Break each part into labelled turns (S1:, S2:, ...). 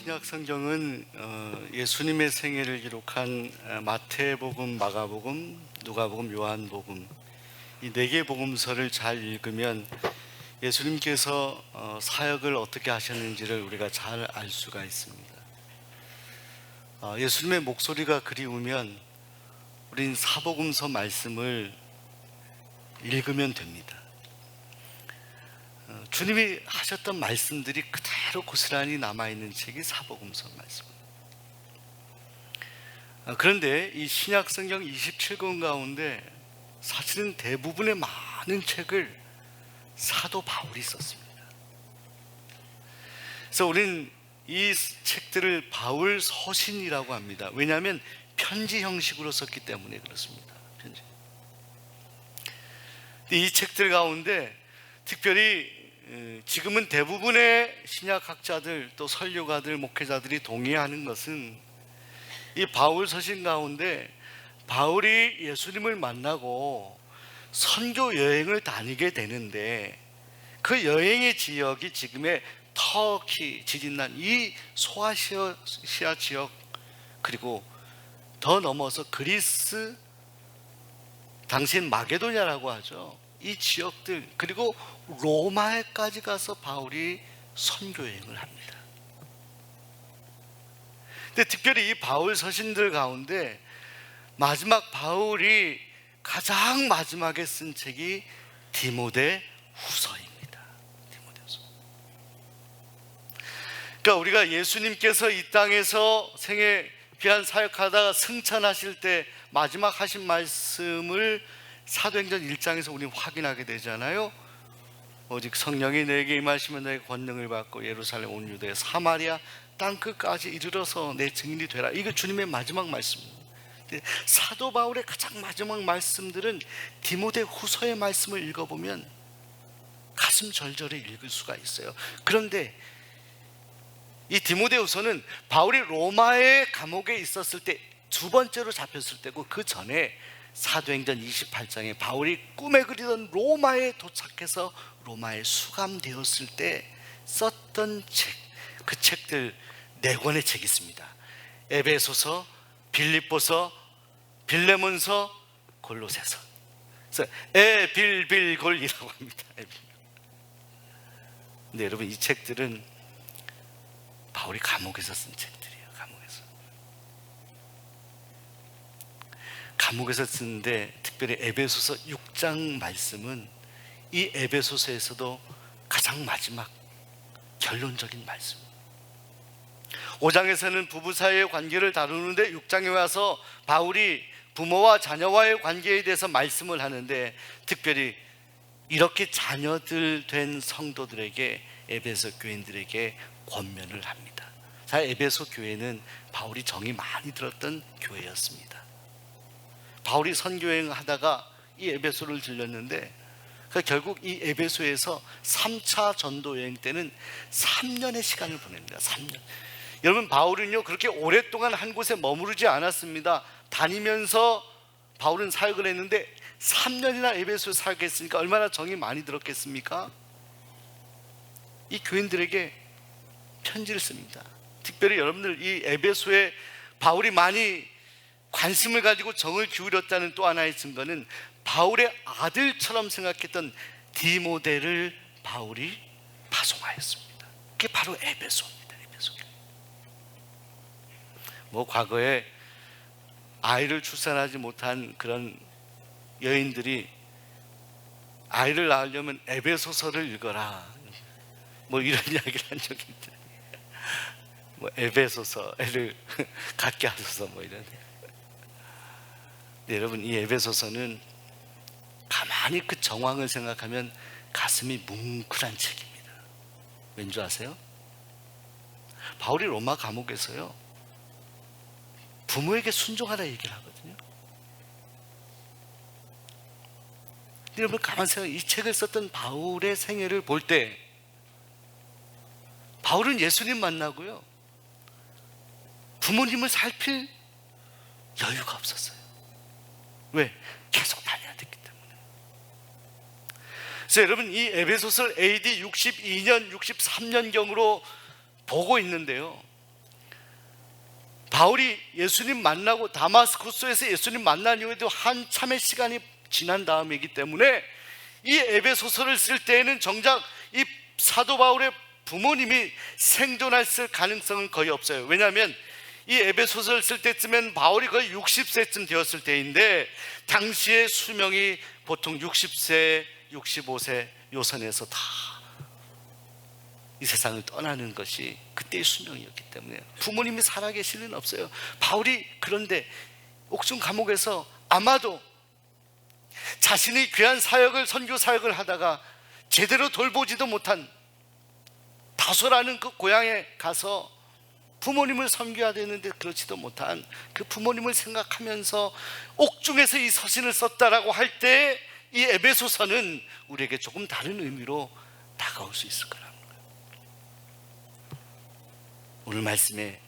S1: 신약 성경은 예수님의 생애를 기록한 마태복음, 마가복음, 누가복음, 요한복음 이 네 개 복음서를 잘 읽으면 예수님께서 사역을 어떻게 하셨는지를 우리가 잘 알 수가 있습니다. 예수님의 목소리가 그리우면 우린 사복음서 말씀을 읽으면 됩니다. 주님이 하셨던 말씀들이 그대로 고스란히 남아있는 책이 사복음서 말씀입니다. 그런데 이 신약 성경 27권 가운데 사실은 대부분의 많은 책을 사도 바울이 썼습니다. 그래서 우리는 이 책들을 바울 서신이라고 합니다. 왜냐하면 편지 형식으로 썼기 때문에 그렇습니다. 편지. 이 책들 가운데 특별히 지금은 대부분의 신약학자들 또 설교가들 목회자들이 동의하는 것은 이 바울 서신 가운데 바울이 예수님을 만나고 선교 여행을 다니게 되는데 그 여행의 지역이 지금의 터키 지진난 이 소아시아 지역 그리고 더 넘어서 그리스 당시엔 마게도냐라고 하죠. 이 지역들 그리고 로마에까지 가서 바울이 선교여행을 합니다. 근데 특별히 이 바울 서신들 가운데 마지막 바울이 가장 마지막에 쓴 책이 디모데 후서입니다. 디모데후서. 그러니까 우리가 예수님께서 이 땅에서 생애 귀한 사역하다가 승천하실 때 마지막 하신 말씀을 사도행전 1장에서 우리는 확인하게 되잖아요. 오직 성령이 내게 임하시면 내게 권능을 받고 예루살렘 온 유대 사마리아 땅끝까지 이르러서 내 증인이 되라. 이거 주님의 마지막 말씀입니다. 사도 바울의 가장 마지막 말씀들은 디모데 후서의 말씀을 읽어보면 가슴 절절히 읽을 수가 있어요. 그런데 이 디모데 후서는 바울이 로마의 감옥에 있었을 때 두 번째로 잡혔을 때고 그 전에 사도행전 28장에 바울이 꿈에 그리던 로마에 도착해서 로마에 수감되었을 때 썼던 책, 그 책들 4권의 책이 있습니다. 에베소서, 빌립보서, 빌레몬서, 골로새서. 그래서 에빌빌골이라고 합니다. 근데 여러분 이 책들은 바울이 감옥에서 쓴 책들이에요. 감옥에서 쓰는데 특별히 에베소서 6장 말씀은 이 에베소서에서도 가장 마지막 결론적인 말씀. 5장에서는 부부 사이의 관계를 다루는데 6장에 와서 바울이 부모와 자녀와의 관계에 대해서 말씀을 하는데 특별히 이렇게 자녀들 된 성도들에게 에베소 교인들에게 권면을 합니다. 자, 에베소 교회는 바울이 정이 많이 들었던 교회였습니다. 바울이 선교여행 하다가 이 에베소를 들렸는데 결국 이 에베소에서 3차 전도 여행 때는 3년의 시간을 보냅니다. 3년. 여러분 바울은요 그렇게 오랫동안 한 곳에 머무르지 않았습니다. 다니면서 바울은 사역을 했는데 3년이나 에베소에 사역했으니까 얼마나 정이 많이 들었겠습니까? 이 교인들에게 편지를 씁니다. 특별히 여러분들 이 에베소에 바울이 많이 관심을 가지고 정을 기울였다는 또 하나의 증거는 바울의 아들처럼 생각했던 디모데를 바울이 파송하였습니다. 그게 바로 에베소입니다. 에베소. 과거에 아이를 출산하지 못한 그런 여인들이 아이를 낳으려면 에베소서를 읽어라 이런 이야기를 한 적이 있다. 에베소서 애를 갖게 하소서 이런. 네, 여러분 이 에베소서는 가만히 그 정황을 생각하면 가슴이 뭉클한 책입니다. 왠지 아세요? 바울이 로마 감옥에서요 부모에게 순종하라 얘기를 하거든요. 여러분 가만히 생각해 이 책을 썼던 바울의 생애를 볼 때 바울은 예수님 만나고요 부모님을 살필 여유가 없었어요. 왜? 계속 다녀야 됐기 때문에. 그래서 여러분 이 에베소서를 AD 62년 63년경으로 보고 있는데요 바울이 예수님 만나고 다마스쿠스에서 예수님 만난 이후에도 한참의 시간이 지난 다음이기 때문에 이 에베소서를 쓸 때에는 정작 이 사도 바울의 부모님이 생존했을 가능성은 거의 없어요. 왜냐하면 이 에베소서를 쓸 때쯤엔 바울이 거의 60세쯤 되었을 때인데 당시의 수명이 보통 60세, 65세 요 선에서 다 이 세상을 떠나는 것이 그때의 수명이었기 때문에 부모님이 살아계실 리는 없어요. 바울이 그런데 옥중 감옥에서 아마도 자신이 귀한 사역을, 선교 사역을 하다가 제대로 돌보지도 못한 다소라는 그 고향에 가서 부모님을 섬겨야 되는데 그렇지도 못한 그 부모님을 생각하면서 옥중에서 이 서신을 썼다라고 할 때 이 에베소서는 우리에게 조금 다른 의미로 다가올 수 있을 거라는 거예요. 오늘 말씀에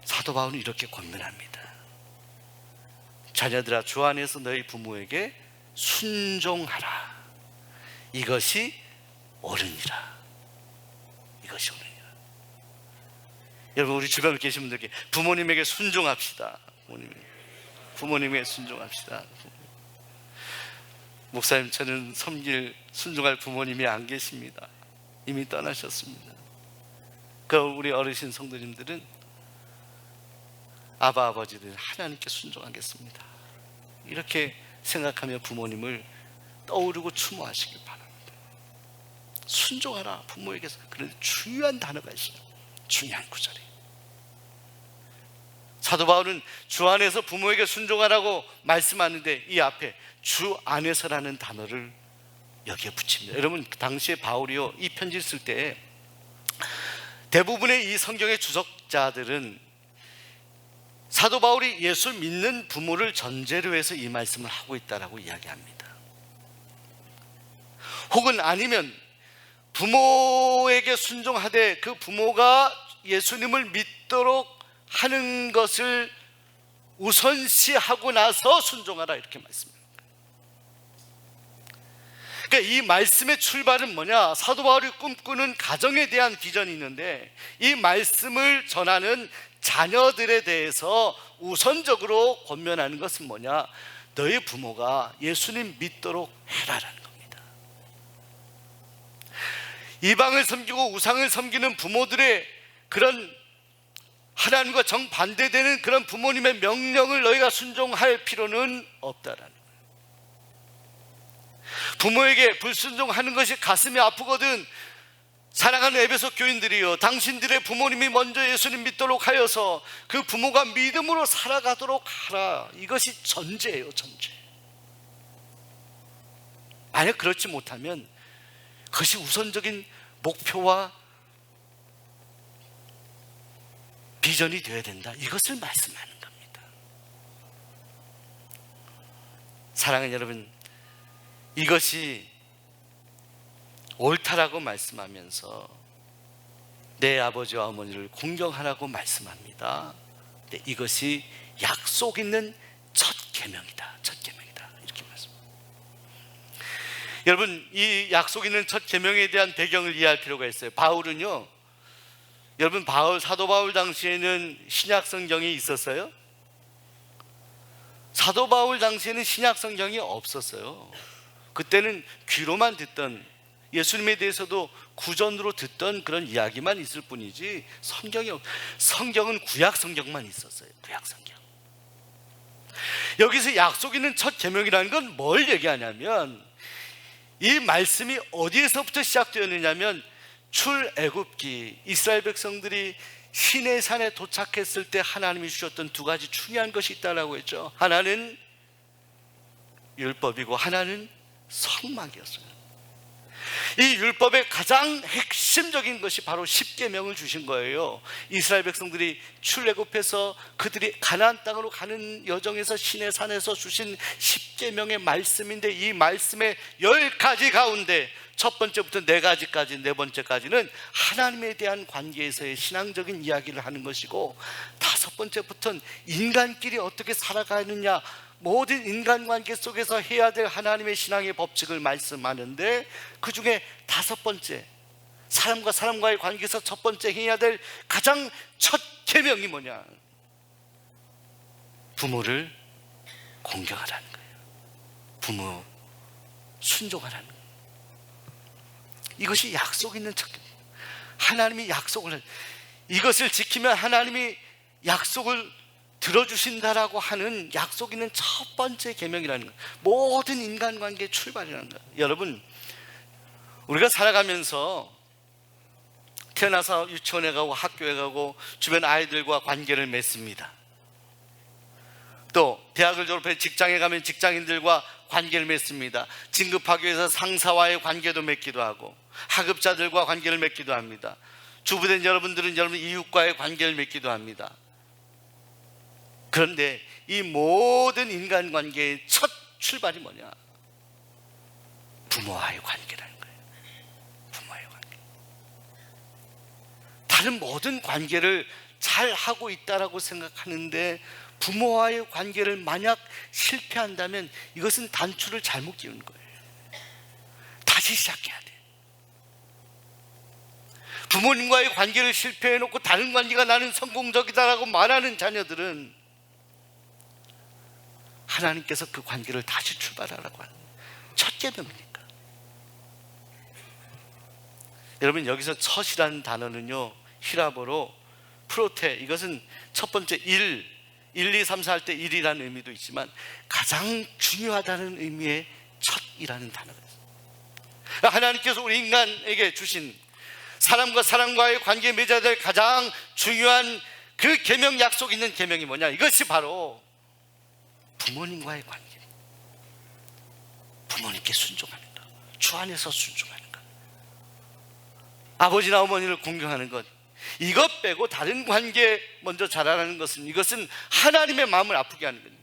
S1: 사도 바울은 이렇게 권면합니다. 자녀들아, 주 안에서 너희 부모에게 순종하라. 이것이 옳으니라. 이것이 옳으니라. 여러분, 우리 주변에 계신 분들께 부모님에게 순종합시다. 부모님에게 순종합시다. 목사님, 저는 순종할 부모님이 안 계십니다. 이미 떠나셨습니다. 그럼 우리 어르신 성도님들은 아바 아버지들 하나님께 순종하겠습니다. 이렇게 생각하며 부모님을 떠오르고 추모하시길 바랍니다. 순종하라. 부모에게서 그런 중요한 단어가 있어요. 중요한 구절이. 사도 바울은 주 안에서 부모에게 순종하라고 말씀하는데 이 앞에 주 안에서라는 단어를 여기에 붙입니다. 여러분, 당시에 바울이요 이 편지를 쓸 때 대부분의 이 성경의 주석자들은 사도 바울이 예수 믿는 부모를 전제로 해서 이 말씀을 하고 있다라고 이야기합니다. 혹은 아니면 부모에게 순종하되 그 부모가 예수님을 믿도록 하는 것을 우선시하고 나서 순종하라, 이렇게 말씀합니다. 그러니까 이 말씀의 출발은 뭐냐? 사도 바울이 꿈꾸는 가정에 대한 비전이 있는데 이 말씀을 전하는 자녀들에 대해서 우선적으로 권면하는 것은 뭐냐? 너희 부모가 예수님 믿도록 해라라는 겁니다. 이방을 섬기고 우상을 섬기는 부모들의 그런 하나님과 정반대되는 그런 부모님의 명령을 너희가 순종할 필요는 없다라는 거예요. 부모에게 불순종하는 것이 가슴이 아프거든 사랑하는 에베소 교인들이요, 당신들의 부모님이 먼저 예수님 믿도록 하여서 그 부모가 믿음으로 살아가도록 하라. 이것이 전제예요, 전제. 만약 그렇지 못하면 그것이 우선적인 목표와 비전이 되어야 된다, 이것을 말씀하는 겁니다. 사랑하는 여러분, 이것이 옳다라고 말씀하면서 내 아버지와 어머니를 공경하라고 말씀합니다. 근데 이것이 약속 있는 첫 계명이다, 첫 계명이다, 이렇게 말씀합니다. 여러분, 이 약속 있는 첫 계명에 대한 배경을 이해할 필요가 있어요. 바울은요, 여러분, 사도 바울 당시에는 신약 성경이 있었어요? 사도 바울 당시에는 신약 성경이 없었어요. 그때는 귀로만 듣던, 예수님에 대해서도 구전으로 듣던 그런 이야기만 있을 뿐이지 성경은 구약 성경만 있었어요. 구약 성경. 여기서 약속 있는 첫 계명이라는 건 뭘 얘기하냐면, 이 말씀이 어디에서부터 시작되었느냐면 출애굽기, 이스라엘 백성들이 시내산에 도착했을 때 하나님이 주셨던 두 가지 중요한 것이 있다라고 했죠. 하나는 율법이고 하나는 성막이었어요. 이 율법의 가장 핵심적인 것이 바로 십계명을 주신 거예요. 이스라엘 백성들이 출애굽해서 그들이 가나안 땅으로 가는 여정에서 시내산에서 주신 십계명의 말씀인데, 이 말씀의 10가지 가운데 첫 번째부터 4가지까지, 4번째까지는 하나님에 대한 관계에서의 신앙적인 이야기를 하는 것이고, 5번째부터는 인간끼리 어떻게 살아가느냐, 모든 인간관계 속에서 해야 될 하나님의 신앙의 법칙을 말씀하는데, 그 중에 5번째, 사람과 사람과의 관계에서 첫 번째 해야 될 가장 첫 계명이 뭐냐? 부모를 공경하라는 거예요. 부모 순종하라는 거예요. 이것이 약속 있는 척입니다. 하나님이 약속을, 이것을 지키면 하나님이 약속을 들어주신다라고 하는 약속 있는 첫 번째 계명이라는 거예요. 모든 인간관계의 출발이라는 거예요. 여러분, 우리가 살아가면서 태어나서 유치원에 가고 학교에 가고 주변 아이들과 관계를 맺습니다. 또 대학을 졸업해 직장에 가면 직장인들과 관계를 맺습니다. 진급하기 위해서 상사와의 관계도 맺기도 하고 하급자들과 관계를 맺기도 합니다. 주부된 여러분들은 여러분 이웃과의 관계를 맺기도 합니다. 그런데 이 모든 인간관계의 첫 출발이 뭐냐? 부모와의 관계라는 거예요. 부모와의 관계. 다른 모든 관계를 잘 하고 있다라고 생각하는데 부모와의 관계를 만약 실패한다면 이것은 단추를 잘못 끼운 거예요. 다시 시작해야 돼. 부모님과의 관계를 실패해놓고 다른 관계가 나는 성공적이다라고 말하는 자녀들은 하나님께서 그 관계를 다시 출발하라고 하는 첫 계명이니까. 여러분, 여기서 첫이라는 단어는요, 히라보로 프로테, 이것은 첫 번째 1, 2, 3, 4 할 때 1이라는 의미도 있지만 가장 중요하다는 의미의 첫이라는 단어가 있습니다. 하나님께서 우리 인간에게 주신 사람과 사람과의 관계에 맺어야 될 가장 중요한 그 계명, 약속 있는 계명이 뭐냐? 이것이 바로 부모님과의 관계, 부모님께 순종하는 것, 주 안에서 순종하는 것, 아버지나 어머니를 공경하는 것, 이것 빼고 다른 관계 먼저 잘하라는 것은, 이것은 하나님의 마음을 아프게 하는 겁니다.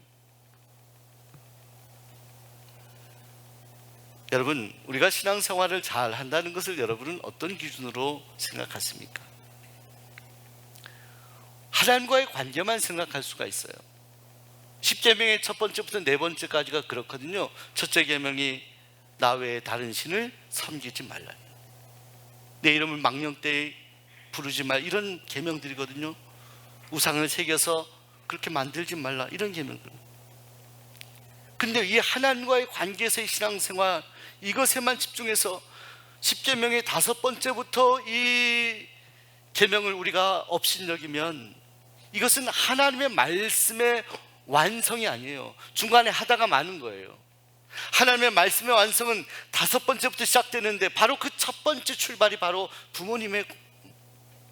S1: 여러분, 우리가 신앙생활을 잘 한다는 것을 여러분은 어떤 기준으로 생각하십니까? 하나님과의 관계만 생각할 수가 있어요. 10계명의 첫 번째부터 네 번째까지가 그렇거든요. 첫째 계명이 나 외에 다른 신을 섬기지 말라, 내 이름을 망령되이 부르지 말, 이런 계명들이거든요. 우상을 새겨서 그렇게 만들지 말라, 이런 계명들. 근데 이 하나님과의 관계에서의 신앙생활, 이것에만 집중해서 10계명의 다섯 번째부터 이 계명을 우리가 업신여기면 이것은 하나님의 말씀의 완성이 아니에요. 중간에 하다가 마는 거예요. 하나님의 말씀의 완성은 다섯 번째부터 시작되는데 바로 그 첫 번째 출발이 바로 부모님에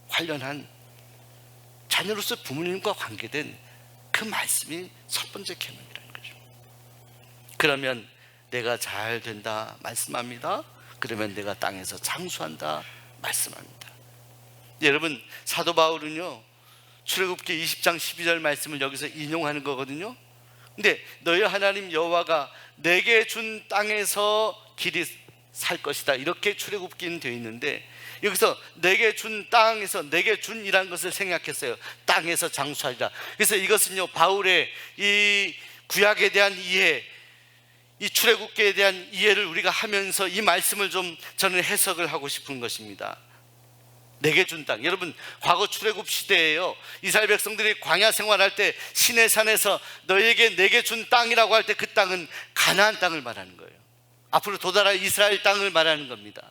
S1: 관련한, 자녀로서 부모님과 관계된 그 말씀이 첫 번째 계명이라는 거죠. 그러면 내가 잘 된다 말씀합니다. 그러면 내가 땅에서 장수한다 말씀합니다. 여러분, 사도 바울은요, 출애굽기 20장 12절 말씀을 여기서 인용하는 거거든요. 근데 너희 하나님 여호와가 내게 준 땅에서 길이 살 것이다, 이렇게 출애굽기는 되어 있는데 여기서 내게 준 땅에서, 내게 준이라는 것을 생략했어요. 땅에서 장수하리라. 그래서 이것은요, 바울의 이 구약에 대한 이해, 이 출애굽기에 대한 이해를 우리가 하면서 이 말씀을 좀 저는 해석을 하고 싶은 것입니다. 내게 준 땅, 여러분 과거 출애굽 시대에요, 이스라엘 백성들이 광야 생활할 때 시내산에서 너에게 내게 준 땅이라고 할 때 그 땅은 가나안 땅을 말하는 거예요. 앞으로 도달할 이스라엘 땅을 말하는 겁니다.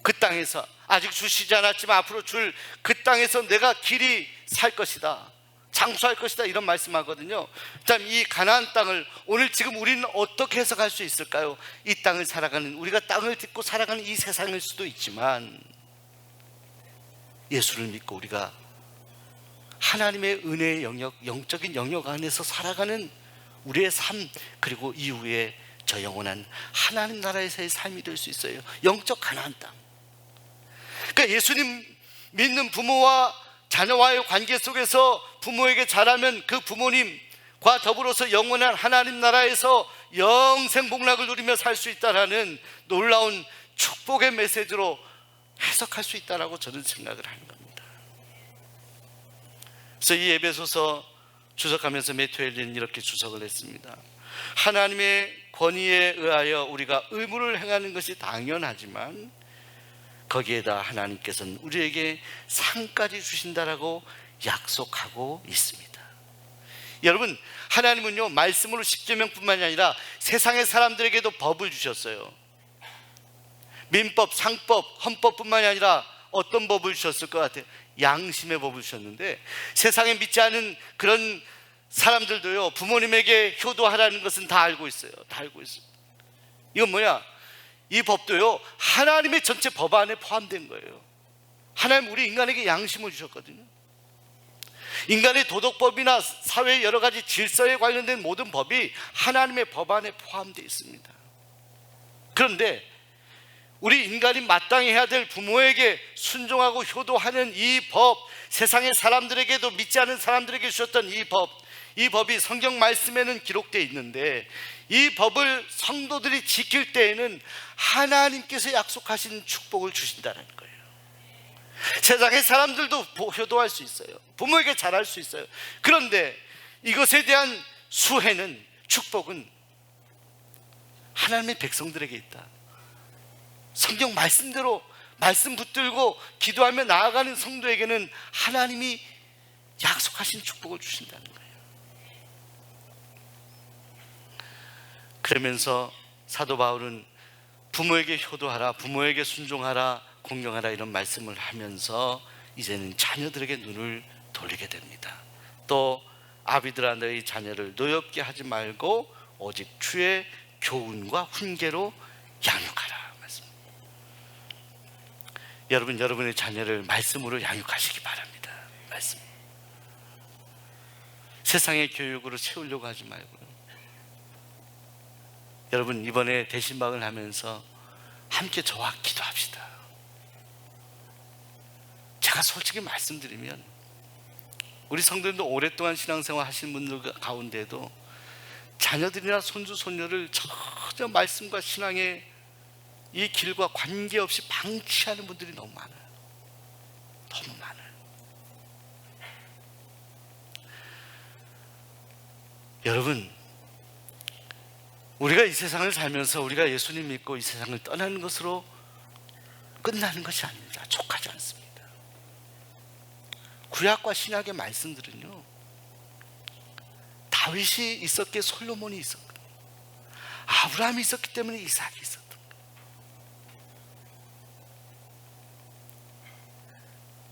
S1: 그 땅에서, 아직 주시지 않았지만 앞으로 줄 그 땅에서 내가 길이 살 것이다, 장수할 것이다, 이런 말씀하거든요. 그다음 이 가나안 땅을 오늘 지금 우리는 어떻게 해석할 수 있을까요? 이 땅을 살아가는, 우리가 땅을 딛고 살아가는 이 세상일 수도 있지만 예수를 믿고 우리가 하나님의 은혜의 영역, 영적인 영역 안에서 살아가는 우리의 삶, 그리고 이후에 저 영원한 하나님 나라에서의 삶이 될 수 있어요. 영적 가나안 땅. 그러니까 예수님 믿는 부모와 자녀와의 관계 속에서 부모에게 잘하면 그 부모님과 더불어서 영원한 하나님 나라에서 영생 복락을 누리며 살 수 있다라는 놀라운 축복의 메시지로 해석할 수 있다라고 저는 생각을 하는 겁니다. 그래서 이 에베소서 주석하면서 메투엘은 이렇게 주석을 했습니다. 하나님의 권위에 의하여 우리가 의무를 행하는 것이 당연하지만 거기에다 하나님께서는 우리에게 상까지 주신다라고 약속하고 있습니다. 여러분, 하나님은요 말씀으로 십계명뿐만이 아니라 세상의 사람들에게도 법을 주셨어요. 민법, 상법, 헌법뿐만이 아니라 어떤 법을 주셨을 것 같아요? 양심의 법을 주셨는데, 세상에 믿지 않은 그런 사람들도요 부모님에게 효도하라는 것은 다 알고 있어요. 다 알고 있어요. 이건 뭐냐? 이 법도요 하나님의 전체 법 안에 포함된 거예요. 하나님 우리 인간에게 양심을 주셨거든요. 인간의 도덕법이나 사회의 여러 가지 질서에 관련된 모든 법이 하나님의 법 안에 포함되어 있습니다. 그런데 우리 인간이 마땅히 해야 될 부모에게 순종하고 효도하는 이 법, 세상의 사람들에게도 믿지 않은 사람들에게 주셨던 이 법이 성경 말씀에는 기록되어 있는데, 이 법을 성도들이 지킬 때에는 하나님께서 약속하신 축복을 주신다는 거예요. 세상의 사람들도 효도할 수 있어요. 부모에게 잘할 수 있어요. 그런데 이것에 대한 수혜는, 축복은 하나님의 백성들에게 있다. 성경 말씀대로 말씀 붙들고 기도하며 나아가는 성도에게는 하나님이 약속하신 축복을 주신다는 거예요. 그러면서 사도 바울은 부모에게 효도하라, 부모에게 순종하라, 공경하라 이런 말씀을 하면서 이제는 자녀들에게 눈을 돌리게 됩니다. 또 아비들아 너희 자녀를 노엽게 하지 말고 오직 주의 교훈과 훈계로 양육하라. 여러분, 여러분의 자녀를 말씀으로 양육하시기 바랍니다. 말씀. 세상의 교육으로 채우려고 하지 말고요. 여러분, 이번에 대신방을 하면서 함께 저와 기도합시다. 제가 솔직히 말씀드리면 우리 성도님도 오랫동안 신앙생활 하신 분들 가운데도 자녀들이나 손주 손녀를 전혀 말씀과 신앙의 이 길과 관계없이 방치하는 분들이 너무 많아요. 너무 많아요. 여러분, 우리가 이 세상을 살면서 우리가 예수님 믿고 이 세상을 떠나는 것으로 끝나는 것이 아닙니다. 족하지 않습니다. 구약과 신약의 말씀들은요, 다윗이 있었기에 솔로몬이 있었고, 아브라함이 있었기 때문에 이삭이 있었고,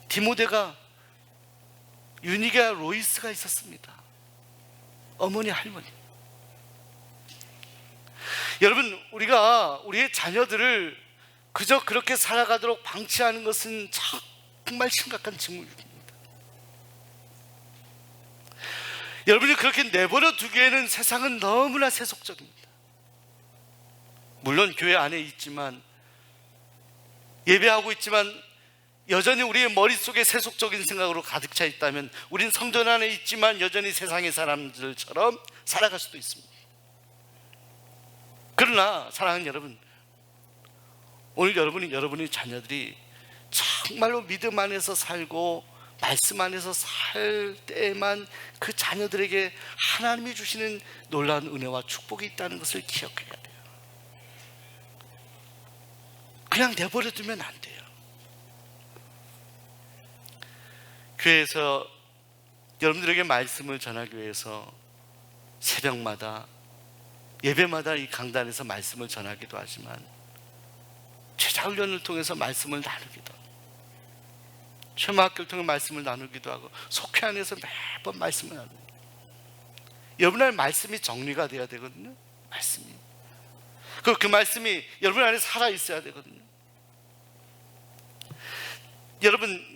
S1: 디모데가, 유니가, 로이스가 있었습니다. 어머니, 할머니. 여러분, 우리가 우리의 자녀들을 그저 그렇게 살아가도록 방치하는 것은 정말 심각한 직무입니다. 여러분이 그렇게 내버려 두기에는 세상은 너무나 세속적입니다. 물론 교회 안에 있지만, 예배하고 있지만 여전히 우리의 머릿속에 세속적인 생각으로 가득 차 있다면 우린 성전 안에 있지만 여전히 세상의 사람들처럼 살아갈 수도 있습니다. 그러나 사랑하는 여러분, 오늘 여러분의 자녀들이 정말로 믿음 안에서 살고 말씀 안에서 살 때에만 그 자녀들에게 하나님이 주시는 놀라운 은혜와 축복이 있다는 것을 기억해야 돼요. 그냥 내버려 두면 안 돼요. 교회에서 여러분들에게 말씀을 전하기 위해서 새벽마다, 예배마다 이 강단에서 말씀을 전하기도 하지만 제자훈련을 통해서 말씀을 나누기도 하고, 최마학교를 통해 말씀을 나누기도 하고, 속회 안에서 매번 말씀을 나누고, 여러분 안에 말씀이 정리가 돼야 되거든요. 말씀이. 그리고 그 말씀이 여러분 안에 살아있어야 되거든요.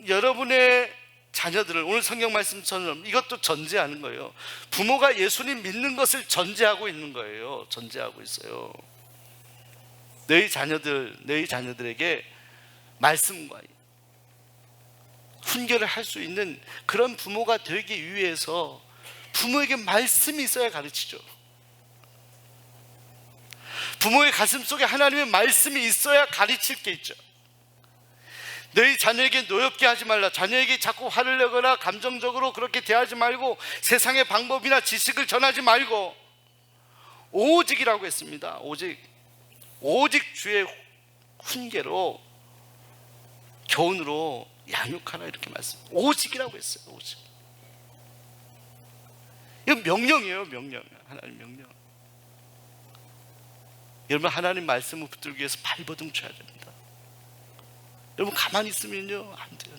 S1: 여러분의 자녀들을, 오늘 성경 말씀처럼 이것도 전제하는 거예요. 부모가 예수님 믿는 것을 전제하고 있는 거예요. 전제하고 있어요. 너희 자녀들에게 말씀과 훈계를 할 수 있는 그런 부모가 되기 위해서 부모에게 말씀이 있어야 가르치죠. 부모의 가슴 속에 하나님의 말씀이 있어야 가르칠 게 있죠. 너희 자녀에게 노엽게 하지 말라. 자녀에게 자꾸 화를 내거나 감정적으로 그렇게 대하지 말고 세상의 방법이나 지식을 전하지 말고 오직이라고 했습니다. 오직 주의 훈계로, 교훈으로 양육하라, 이렇게 말씀. 오직이라고 했어요. 오직. 이건 명령이에요, 명령. 하나님 명령. 여러분, 하나님 말씀을 붙들기 위해서 발버둥 쳐야 됩니다. 여러분, 가만히 있으면요 안 돼요.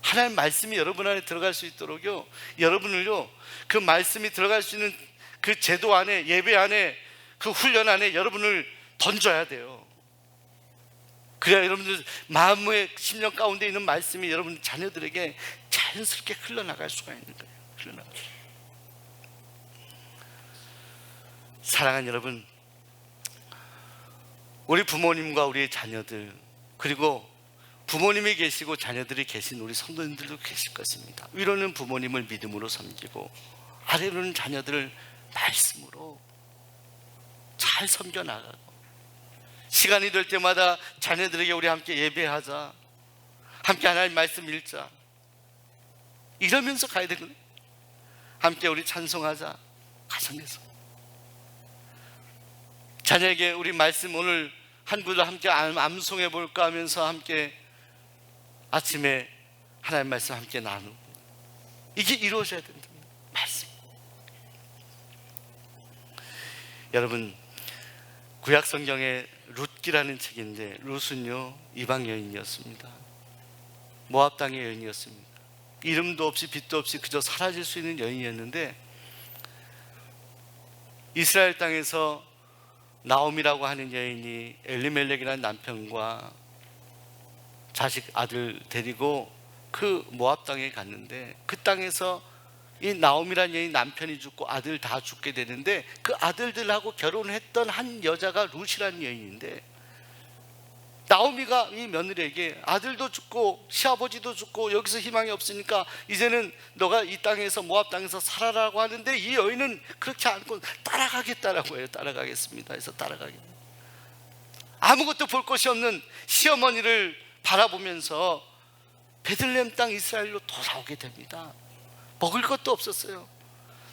S1: 하나님 말씀이 여러분 안에 들어갈 수 있도록요, 여러분을요 그 말씀이 들어갈 수 있는 그 제도 안에, 예배 안에, 그 훈련 안에 여러분을 던져야 돼요. 그래야 여러분들 마음의 심령 가운데 있는 말씀이 여러분 자녀들에게 자연스럽게 흘러나갈 수가 있는 거예요. 흘러나갈 수. 사랑하는 여러분, 우리 부모님과 우리 자녀들, 그리고 부모님이 계시고 자녀들이 계신 우리 성도님들도 계실 것입니다. 위로는 부모님을 믿음으로 섬기고, 아래로는 자녀들을 말씀으로 잘 섬겨나가고, 시간이 될 때마다 자녀들에게 우리 함께 예배하자, 함께 하나님 말씀 읽자, 이러면서 가야 되거든요. 함께 우리 찬송하자, 가정에서. 자녀에게 우리 말씀 오늘 한 구절 함께 암송해 볼까 하면서 함께 아침에 하나님 말씀 함께 나누고, 이게 이루어져야 된다. 말씀. 여러분, 구약 성경에 룻기라는 책인데, 룻은요 이방 여인이었습니다. 모압 땅의 여인이었습니다. 이름도 없이 빛도 없이 그저 사라질 수 있는 여인이었는데, 이스라엘 땅에서 나옴이라고 하는 여인이 엘리멜렉이라는 남편과 자식 아들 데리고 그 모압 땅에 갔는데, 그 땅에서 이 나옴이라는 여인 남편이 죽고 아들 다 죽게 되는데, 그 아들들하고 결혼했던 한 여자가 룻이라는 여인인데, 나오미가 이 며느리에게 아들도 죽고 시아버지도 죽고 여기서 희망이 없으니까 이제는 너가 이 땅에서, 모압 땅에서 살아라고 하는데, 이 여인은 그렇지 않고 따라가겠다라고 해요. 따라가겠습니다 해서 따라가겠다. 아무것도 볼 것이 없는 시어머니를 바라보면서 베들레헴 땅 이스라엘로 돌아오게 됩니다. 먹을 것도 없었어요.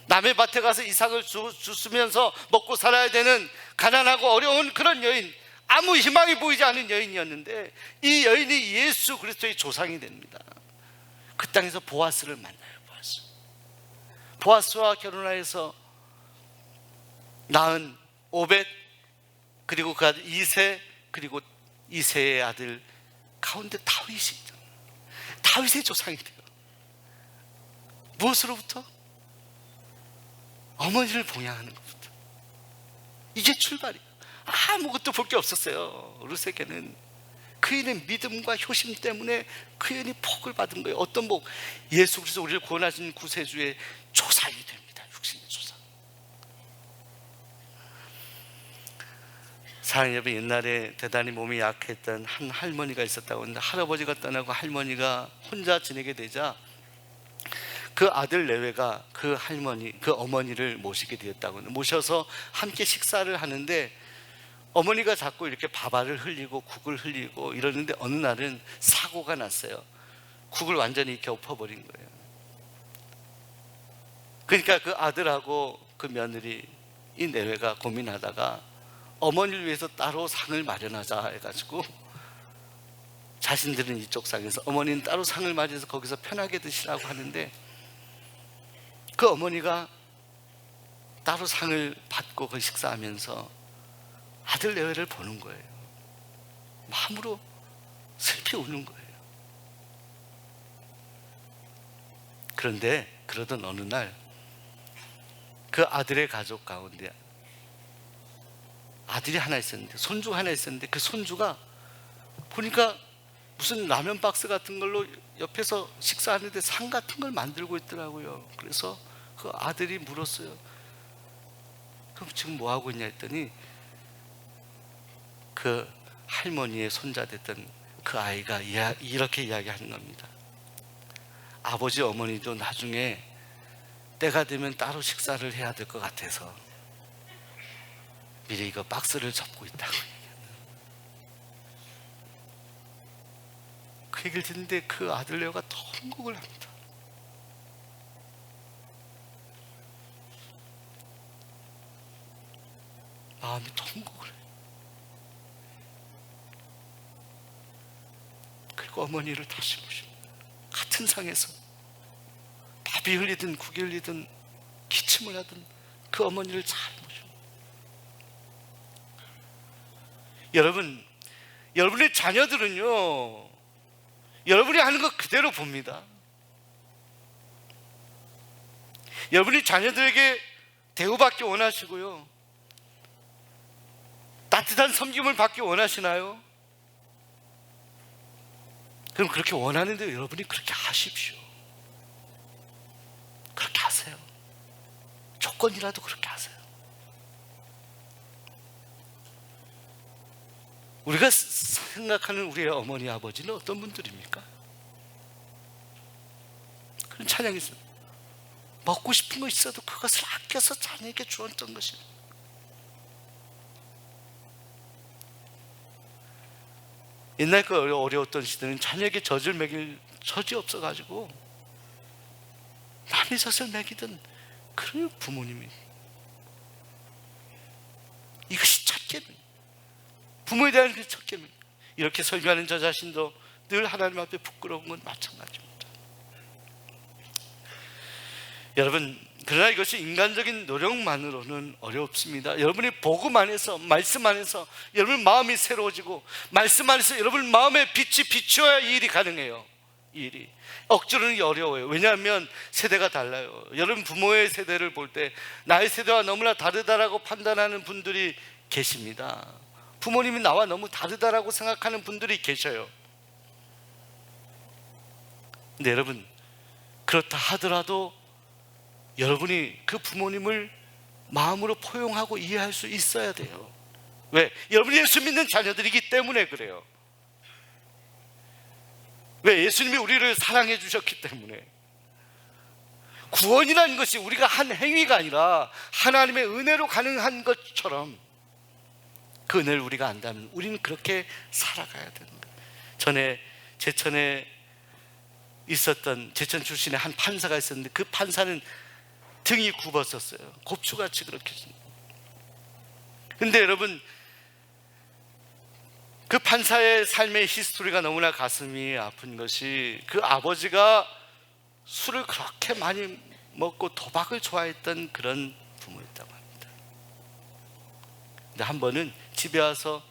S1: 남의 밭에 가서 이삭을 주스면서 먹고 살아야 되는 가난하고 어려운 그런 여인, 아무 희망이 보이지 않는 여인이었는데, 이 여인이 예수 그리스도의 조상이 됩니다. 그 땅에서 보아스를 만나요. 보아스와 결혼하여서 낳은 오벳, 그리고 그 아들 이세, 그리고 이세의 아들 가운데 다윗이 있죠. 다윗의 조상이 돼요. 무엇으로부터? 어머니를 봉양하는 것부터. 이게 출발이에요. 아무것도 볼 게 없었어요. 룻에게는 그인의 믿음과 효심 때문에 그인이 복을 받은 거예요. 어떤 복? 예수 그리스도 우리를 구원하신 구세주의 조상이 됩니다. 육신의 조상. 사랑하는 여러분, 옛날에 대단히 몸이 약했던 한 할머니가 있었다고 하는데, 할아버지가 떠나고 할머니가 혼자 지내게 되자 그 아들 레위가 그 할머니, 그 어머니를 모시게 되었다고 합니다. 모셔서 함께 식사를 하는데, 어머니가 자꾸 이렇게 밥알을 흘리고 국을 흘리고 이러는데, 어느 날은 사고가 났어요. 국을 완전히 이렇게 엎어버린 거예요. 그러니까 그 아들하고 그 며느리 이 레위가 고민하다가 어머니를 위해서 따로 상을 마련하자 해가지고, 자신들은 이쪽 상에서, 어머니는 따로 상을 마련해서 거기서 편하게 드시라고 하는데, 그 어머니가 따로 상을 받고 그 식사하면서 아들 레위를 보는 거예요. 마음으로 슬피 우는 거예요. 그런데 그러던 어느 날 그 아들의 가족 가운데 아들이 하나 있었는데, 손주가 하나 있었는데, 그 손주가 보니까 무슨 라면 박스 같은 걸로 옆에서 식사하는데 상 같은 걸 만들고 있더라고요. 그래서 그 아들이 물었어요. 그럼 지금 뭐 하고 있냐 했더니, 그 할머니의 손자 됐던 그 아이가 이렇게 이야기하는 겁니다. 아버지 어머니도 나중에 때가 되면 따로 식사를 해야 될 것 같아서 미리 이거 박스를 접고 있다고 얘기하는. 그 얘기를 듣는데 그 아들 레위가 통곡을 합니다. 마음이 통곡을 해요. 그리고 어머니를 다시 모십니다. 같은 상에서 피 흘리든 국이 흘리든 기침을 하든 그 어머니를 잘 모셔. 여러분의 자녀들은요, 여러분이 하는 것 그대로 봅니다. 여러분이 자녀들에게 대우받기 원하시고요, 따뜻한 섬김을 받기 원하시나요? 그럼 그렇게 원하는데 여러분이 그렇게 하십시오. 그렇게 하세요. 조건이라도 그렇게 하세요. 우리가 생각하는 우리의 어머니 아버지는 어떤 분들입니까? 그런 찬양이 있어요. 먹고 싶은 거 있어도 그것을 아껴서 자녀에게 주었던 것입니다. 옛날 그 어려웠던 시대는 자녀에게 젖을 먹일 젖이 없어가지고 남의 젖을 먹이던 그런 부모님이, 이것이 첫 계명, 부모에 대한 그 첫 계명. 이렇게 설교하는 저 자신도 늘 하나님 앞에 부끄러운 건 마찬가지입니다. 여러분, 그러나 이것이 인간적인 노력만으로는 어렵습니다. 여러분이 복음 안에서, 말씀 안에서 여러분 마음이 새로워지고, 말씀 안에서 여러분 마음의 빛이 비추어야 이 일이 가능해요. 이 일이 억지로는 어려워요. 왜냐하면 세대가 달라요. 여러분 부모의 세대를 볼 때 나의 세대와 너무나 다르다라고 판단하는 분들이 계십니다. 부모님이 나와 너무 다르다라고 생각하는 분들이 계셔요. 근데 여러분, 그렇다 하더라도 여러분이 그 부모님을 마음으로 포용하고 이해할 수 있어야 돼요. 왜? 여러분이 예수 믿는 자녀들이기 때문에 그래요. 왜? 예수님이 우리를 사랑해 주셨기 때문에. 구원이라는 것이 우리가 한 행위가 아니라 하나님의 은혜로 가능한 것처럼 그 은혜를 우리가 안다면 우리는 그렇게 살아가야 되는 거예요. 전에 제천에 있었던, 제천 출신의 한 판사가 있었는데 그 판사는 등이 굽었었어요. 곱추같이 그렇게. 근데 여러분, 그 판사의 삶의 히스토리가 너무나 가슴이 아픈 것이, 그 아버지가 술을 그렇게 많이 먹고 도박을 좋아했던 그런 부모였다고 합니다. 근데 한 번은 집에 와서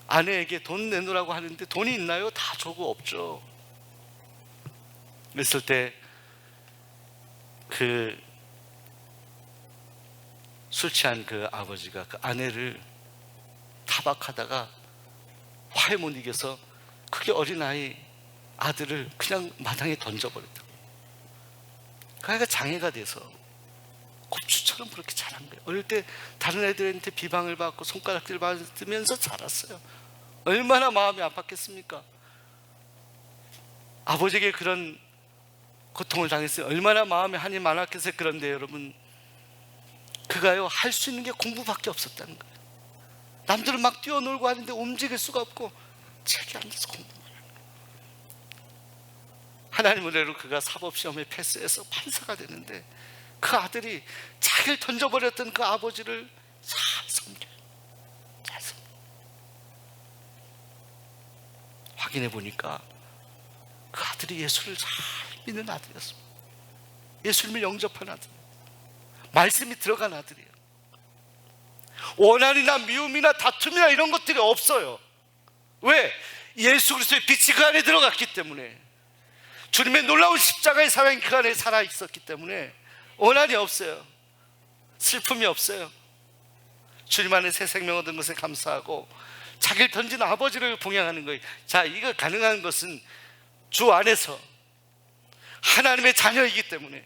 S1: 아내에게 돈 내놓으라고 하는데 돈이 있나요? 다 주고 없죠. 그랬을 때 그 술 취한 그 아버지가 그 아내를 타박하다가 화에 못 이겨서 그게 어린아이 아들을 그냥 마당에 던져버렸다고. 그 아이가 장애가 돼서 곱추처럼 그렇게 자란 거예요. 어릴 때 다른 애들한테 비방을 받고 손가락질 받으면서 자랐어요. 얼마나 마음이 아팠겠습니까? 아버지에게 그런 고통을 당했어요. 얼마나 마음에 한이 많았겠어요. 그런데 여러분, 그가요, 할 수 있는 게 공부밖에 없었다는 거예요. 남들은 막 뛰어놀고 하는데 움직일 수가 없고 책에 앉아서 공부만 하는 거예요. 하나님 은혜로 그가 사법시험에 패스해서 판사가 되는데 그 아들이 자기를 던져버렸던 그 아버지를 잘 섬겨요. 잘 섬겨요. 확인해 보니까 그 아들이 예수를 잘 믿는 아들이었습니다. 예수님을 영접한 아들, 말씀이 들어간 아들이에요. 원한이나 미움이나 다툼이나 이런 것들이 없어요. 왜? 예수 그리스도의 빛이 그 안에 들어갔기 때문에, 주님의 놀라운 십자가의 사랑이 그 안에 살아있었기 때문에 원한이 없어요. 슬픔이 없어요. 주님 안에 새 생명 얻은 것에 감사하고 자기를 던진 아버지를 봉양하는 거예요. 자, 이거 가능한 것은 주 안에서 하나님의 자녀이기 때문에,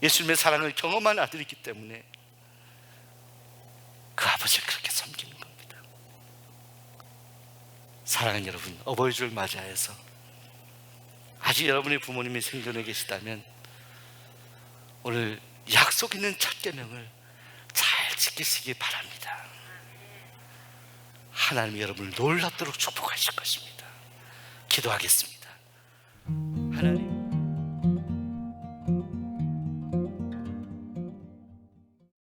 S1: 예수님의 사랑을 경험한 아들이기 때문에 그 아버지를 그렇게 섬기는 겁니다. 사랑하는 여러분, 어버이 주를 맞이하여서 아직 여러분의 부모님이 생존해 계시다면 오늘 약속 있는 첫 계명을 잘 지키시기 바랍니다. 하나님이 여러분을 놀랍도록 축복하실 것입니다. 기도하겠습니다. 하나님,